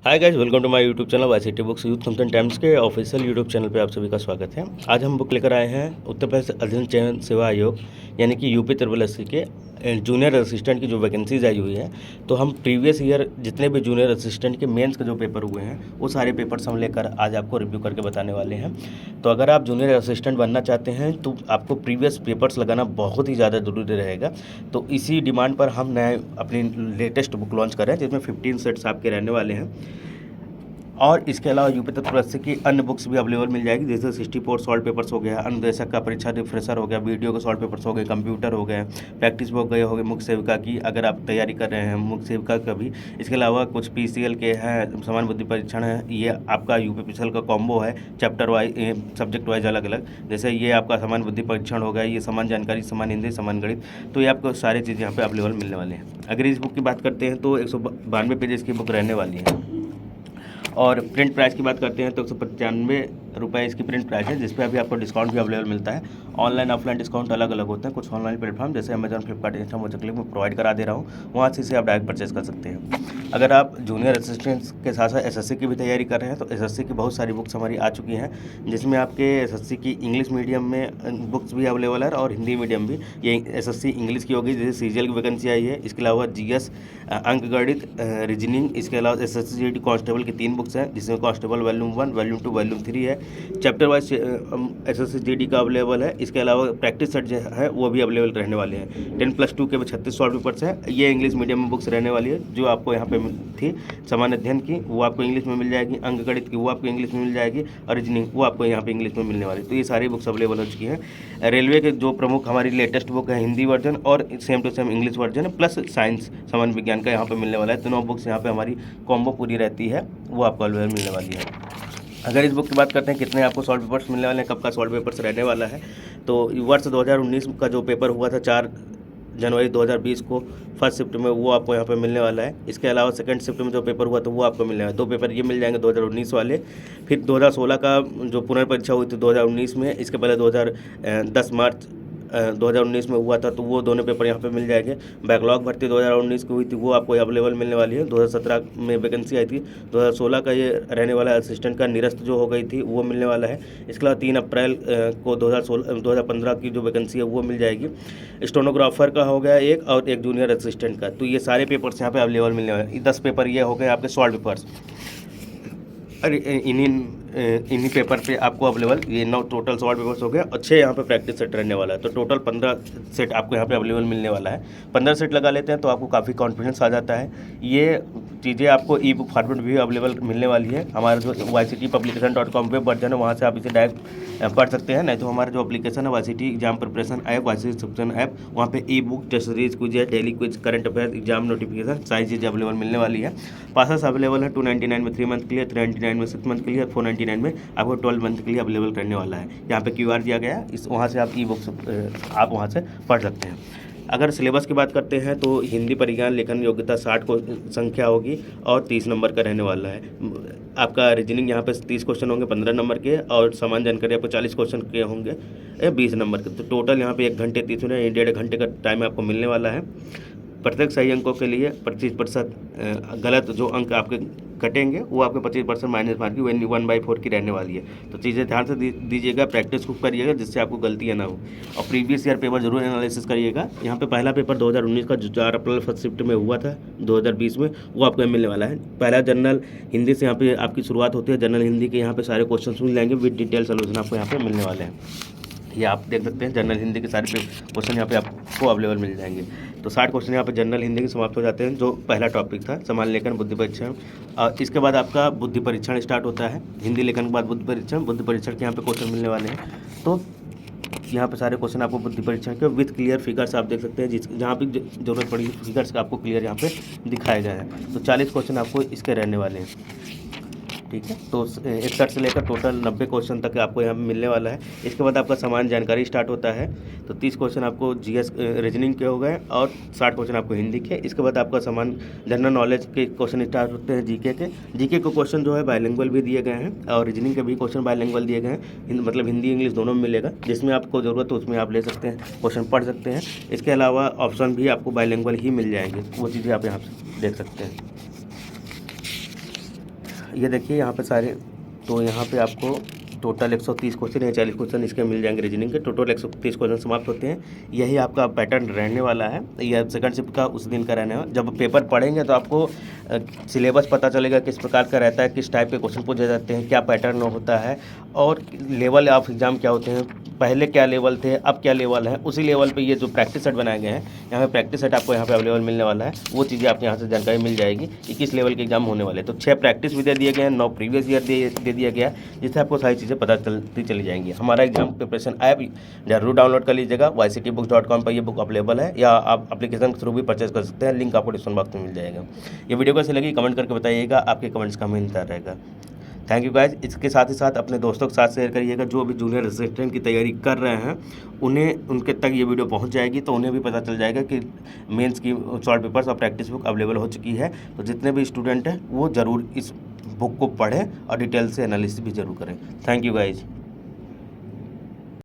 Hi guys, welcome to my YouTube channel YCT books youth content times के official YouTube channel पे आप सभी का स्वागत है। आज हम बुक लेकर आए हैं उत्तर प्रदेश अध्ययन चयन सेवा आयोग यानी कि यूपी SSC के जूनियर असिस्टेंट की जो वैकेंसीज आई हुई है। तो हम प्रीवियस ईयर जितने भी जूनियर असिस्टेंट के मेंस के जो पेपर हुए हैं वो सारे पेपर्स हम लेकर आज आपको रिव्यू करके बताने वाले हैं। तो अगर आप जूनियर असिस्टेंट बनना चाहते हैं तो आपको प्रीवियस पेपर्स लगाना बहुत ही ज़्यादा ज़रूरी रहेगा। तो इसी डिमांड पर हम नए अपनी लेटेस्ट बुक लॉन्च कर रहे हैं जिसमें 15 सेट्स आपके रहने वाले हैं। और इसके अलावा यूपी SSC की अन्य बुक्स भी अवेलेबल मिल जाएगी, जैसे 64 सॉल्व पेपर्स हो गया, अनुदेशक का परीक्षा रिफ्रेशर हो गया, वीडियो के सॉल्व पेपर्स हो गए, कंप्यूटर हो गए, प्रैक्टिस बुक गए हो गए मुख्य सेविका की अगर आप तैयारी कर रहे हैं मुख्य सेविका का भी। इसके अलावा कुछ PCL के हैं, समान बुद्धि परीक्षण है, ये आपका यूपी PCL का कॉम्बो है चैप्टर वाइज सब्जेक्ट वाइज अलग अलग। जैसे ये आपका समान बुद्धि परीक्षण हो गया, ये समान जानकारी, समान हिंदी, समान गणित, तो ये आपको सारी चीज़ें यहाँ पे अवेलेबल मिलने वाले हैं। अगर इस बुक की बात करते हैं तो 192 पेजेस की बुक रहने वाली है। और प्रिंट प्राइस की बात करते हैं तो 195 रुपये इसकी प्रिंट प्राइस है, जिसपे अभी आपको डिस्काउंट भी अवेलेबल मिलता है। ऑनलाइन ऑफलाइन डिस्काउंट अलग अलग होते हैं। कुछ ऑनलाइन प्लेटफॉर्म जैसे अमेजॉन, फ्लिपकार्ट, इंस्टा, मोजोक्लिक में प्रोवाइड करा दे रहा हूँ, वहाँ से इसे आप डायरेक्ट परचेस कर सकते हैं। अगर आप जूनियर असिस्टेंट के साथ साथ SSC की भी तैयारी कर रहे हैं तो SSC की बहुत सारी बुक्स हमारी आ चुकी हैं, जिसमें आपके SSC की इंग्लिश मीडियम में बुक्स भी अवेलेबल है और हिंदी मीडियम भी। ये SSC इंग्लिश की होगी, जैसे CGL की वैकेंसी आई है। इसके अलावा GS, अंक गणित, रीजनिंग, इसके अलावा SSC GD कांस्टेबल की 3 बुक्स हैं, जिसमें कांस्टेबल वॉल्यूम 1, वॉल्यूम 2, वॉल्यूम 3 है। चैप्टर वाइज SSC GD का अवेलेबल है। इसके अलावा प्रैक्टिस सेट जो है वो भी अवेलेबल रहने वाले हैं। 10+2 के 36 सॉल्व पेपर्स हैं। ये इंग्लिश मीडियम में बुक्स रहने वाली है, जो आपको यहाँ पे थी सामान्य अध्ययन की वो आपको इंग्लिश में मिल जाएगी, अंक गणित की वो आपको इंग्लिश में मिल जाएगी, और रीजनिंग वो आपको यहाँ पे इंग्लिश में मिलने वाली है। तो ये सारी बुक्स अवेलेबल हो चुकी हैं। रेलवे के जो प्रमुख हमारी लेटेस्ट बुक है हिंदी वर्जन और same to same English version plus science सामान्य विज्ञान का यहाँ पे मिलने वाला है। दोनों बुक्स यहाँ पे हमारी कॉम्बो पूरी रहती है, वो आपको अवेलेबल मिलने वाली है। अगर इस बुक की बात करते हैं कितने आपको सॉल्व पेपर्स मिलने वाले हैं, कब का सॉल्व पेपर्स रहने वाला है, तो वर्ष 2019 का जो पेपर हुआ था 4 जनवरी 2020 को फर्स्ट शिफ्ट में, वो आपको यहाँ पे मिलने वाला है। इसके अलावा सेकंड शिफ्ट में जो पेपर हुआ था वो आपको मिलने वाला है। 2 पेपर ये मिल जाएंगे 2019 वाले। फिर 2016 का जो पुनर्परीक्षा हुई थी 2019 में, इसके पहले 10 मार्च 2019 में हुआ था, तो वो दोनों पेपर यहाँ पे मिल जाएंगे। बैकलॉग भर्ती 2019 की हुई थी वो आपको अवेलेबल मिलने वाली है। 2017 में वैकेंसी आई थी। 2016 का ये रहने वाला है असिस्टेंट का निरस्त जो हो गई थी वो मिलने वाला है। इसके अलावा 3 अप्रैल को 2015 की जो वैकेंसी है वो मिल जाएगी। स्टेनोग्राफर का हो गया एक, और एक जूनियर असिस्टेंट का। तो ये सारे पेपर्स यहाँ पे अवेलेबल मिलने वाले हैं। 10 पेपर ये हो गए आपके सॉल्व पेपर्स। अरे इन्हीं पेपर पे आपको अवेलेबल ये 9 टोटल सॉल्व पेपर्स हो गए और 6 यहाँ पे प्रैक्टिस सेट रहने वाला है। तो टोटल 15 सेट आपको यहाँ पे अवेलेबल मिलने वाला है। 15 सेट लगा लेते हैं तो आपको काफ़ी कॉन्फिडेंस आ जाता है। ये चीज़ें आपको ई बुक फॉर्मेट भी अवेलेबल मिलने वाली है। हमारा जो yctpublication.com वेब वर्जन है वहाँ से आप इसे डायरेक्ट पढ़ सकते हैं, नहीं तो हमारा जो एप्लीकेशन है YCT exam preparation app, YCT subscription app, वहाँ पे E book, test series, quiz, daily quiz, current affair, exam notification सारी चीज़ें अवेलेबल मिलने वाली है। पासेस अवेलेबल है 299 में 3 मंथ के लिए, 399 में 6 मंथ के लिए, 499 में आपको 12 मंथ के लिए अवेलेबल रहने वाला है। यहाँ पे QR दिया गया है, इस वहाँ से आप ई बुक्स आप वहाँ से पढ़ सकते हैं। अगर सिलेबस की बात करते हैं तो हिंदी परिज्ञान लेखन योग्यता 60 को संख्या होगी और 30 नंबर का रहने वाला है। आपका रीजनिंग यहाँ पे 30 क्वेश्चन होंगे 15 नंबर के, और समान जानकारी आपको 40 क्वेश्चन के होंगे 20 नंबर के। तो टोटल यहाँ पे 1 घंटे 30 मिनट 1.5 घंटे का टाइम आपको मिलने वाला है। प्रत्येक सही अंकों के लिए 25% गलत जो अंक आपके कटेंगे वो आपके 25% माइनस मार्क की 1/4 की रहने वाली है। तो चीज़ें ध्यान से दीजिएगा, प्रैक्टिस खूब करिएगा जिससे आपको गलतियाँ ना हो, और प्रीवियस ईयर पेपर जरूर एनालिसिस करिएगा। यहाँ पे पहला पेपर 2019 का जो 4 अप्रैल फर्स्ट शिफ्ट में हुआ था 2020 में, वो आपको मिलने वाला है। पहला जनरल हिंदी से यहाँ पे आपकी शुरुआत होती है। जनरल हिंदी के यहाँ पे सारे क्वेश्चन मिल जाएंगे विद डिटेल सोल्यूशन आपको यहाँ पे मिलने वाले हैं। ये आप देख सकते हैं जनरल हिंदी के सारे क्वेश्चन यहाँ पे आपको अवेलेबल मिल जाएंगे। तो 60 क्वेश्चन यहाँ पे जनरल हिंदी के समाप्त हो जाते हैं, जो पहला टॉपिक था समान लेखन बुद्धि परीक्षण। और इसके बाद आपका बुद्धि परीक्षण स्टार्ट होता है। हिंदी लेखन के बाद बुद्धि परीक्षण के यहाँ पे क्वेश्चन मिलने वाले हैं। तो यहाँ पे सारे क्वेश्चन आपको बुद्धि परीक्षण के विथ क्लियर फिगर्स आप देख सकते हैं, जहाँ पे जरूरत पड़ी फिगर्स का आपको क्लियर यहाँ पे दिखाया गया है। तो 40 क्वेश्चन आपको इसके रहने वाले हैं, ठीक है। तो 61 से लेकर टोटल 90 क्वेश्चन तक आपको यहाँ पे मिलने वाला है। इसके बाद आपका समान जानकारी स्टार्ट होता है। तो 30 क्वेश्चन आपको GS रीजनिंग के हो गए और 60 क्वेश्चन आपको हिंदी के। इसके बाद आपका समान जनरल नॉलेज के क्वेश्चन स्टार्ट होते हैं जीके के। जीके के क्वेश्चन जो है बायलिंगुअल भी दिए गए हैं और रीजनिंग के भी क्वेश्चन बायलिंगुअल दिए गए हैं, मतलब हिंदी इंग्लिश दोनों में मिलेगा। जिसमें आपको ज़रूरत हो उसमें आप ले सकते हैं, क्वेश्चन पढ़ सकते हैं। इसके अलावा ऑप्शन भी आपको बायलिंगुअल ही मिल जाएंगे, वो चीज़ें आप यहाँ से देख सकते हैं। ये देखिए यहाँ पे सारे, तो यहाँ पे आपको टोटल 130 क्वेश्चन या 40 क्वेश्चन इसके मिल जाएंगे रीजनिंग के। टोटल 130 क्वेश्चन समाप्त होते हैं। यही आपका पैटर्न रहने वाला है। यह सेकंड शिफ्ट का उस दिन का रहने वाला। जब पेपर पढ़ेंगे तो आपको सिलेबस पता चलेगा किस प्रकार का रहता है, किस टाइप के क्वेश्चन पूछे जाते हैं, क्या पैटर्न होता है और लेवल ऑफ एग्ज़ाम क्या होते हैं, पहले क्या लेवल थे, अब क्या लेवल है। उसी लेवल पे ये जो प्रैक्टिस सेट बनाए गए हैं, यहाँ पे प्रैक्टिस सेट आपको यहाँ पे अवेलेबल मिलने वाला है। वो चीज़ें आपको यहाँ से जानकारी मिल जाएगी कि किस लेवल के एग्जाम होने वाले हैं। तो 6 प्रैक्टिस भी दे दिए गए हैं, 9 प्रीवियस ईयर दे दिया गया, जिससे आपको सारी चीज़ें पता चली जाएंगी। हमारा एग्जाम प्रिपरेशन ऐप जरूर डाउनलोड कर लीजिएगा। yctbooks.com पर ये बुक अवेलेबल है, या आप एप्लीकेशन के थ्रू भी परचेज कर सकते हैं। लिंक आपको डिस्क्रिप्शन बॉक्स में मिल जाएगा। ये वीडियो कैसी लगी कमेंट करके बताइएगा। आपके कमेंट्स का हमें इंतजार रहेगा। Thank you guys. इसके साथ ही साथ अपने दोस्तों के साथ शेयर करिएगा जो अभी जूनियर असिस्टेंट की तैयारी कर रहे हैं, उन्हें उनके तक ये वीडियो पहुंच जाएगी, तो उन्हें भी पता चल जाएगा कि मेंस की शॉर्ट पेपर्स और प्रैक्टिस बुक अवेलेबल हो चुकी है। तो जितने भी स्टूडेंट हैं वो ज़रूर इस बुक को पढ़ें और डिटेल से एनालिसिस भी ज़रूर करें। Thank you guys.